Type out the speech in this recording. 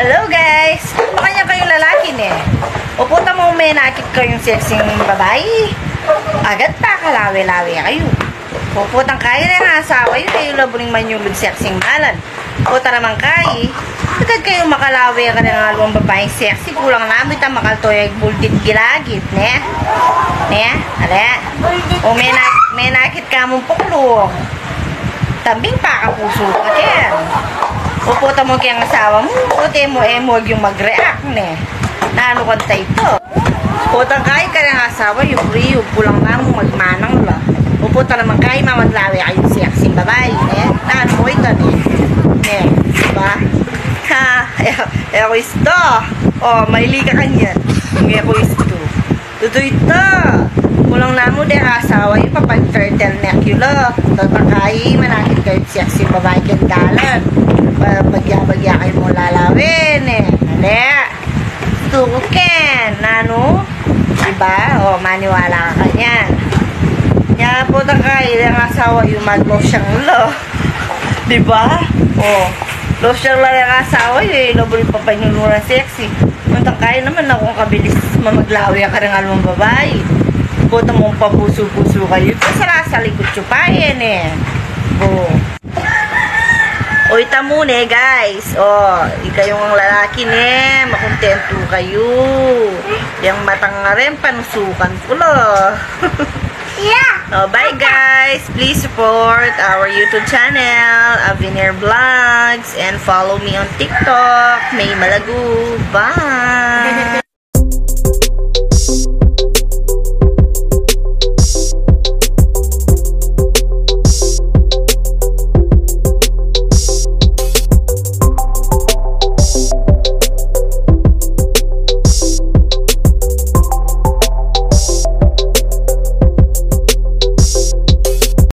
Hello guys! Makanya kayong lalaki ne. Uputa mo may nakit kayong sexing babae. Agad pa kalawi-lawi kayo. Puputang kayo na nga asawa yun kayo labuning manyulog sexing malan. Puta naman kayo. Agad kayo makalawi ka ng alawang babaeng sexy. Kulang namin ta makaltoyag bultit gilagit ne. Ne? Ale? O may nakit ka mong puklong. Tambing pa kapuso ka din. Puputa mo kayang asawa mo, puti mo huwag yung mag-react ne. Naano kanta ito. Putang kayo ka ng asawa, yung free, pulang na mo magmanang la. Puputa naman kayo, mamadlawi kayo sexy babae ne. Naano mo ito ne. Ne, diba? Ha, ako isto. Oh, maili ka kanyan. Hindi ako isto. Ito ito. Pulang na mo din asawa, yung papag-turtleneck yun la. Putang kayo, manakit kayo sexy babae gandalan. Bagya-bagya kayo mo lalawin eh. Ale, tuken, nano? Diba? O, maniwala ka kanyan. Kaya po kayo, yung asawa yung mag-losyang lo. Diba? O, losyang lo yung asawa yung nobel pa pa yung lurang sexy. Puntang kayo naman na kung kabilis mamaglawi ka rin along babae. Putang mong papuso-puso kayo. Pasara sa likod chupayin eh. O, o, ita muna guys. O, ikayong lalaki ne. Makontento kayo. Yang matang nga rin, panusukan ko lo. Yeah. O, bye guys. Please support our YouTube channel, Avenir Vlogs. And follow me on TikTok, May Malagu. Bye.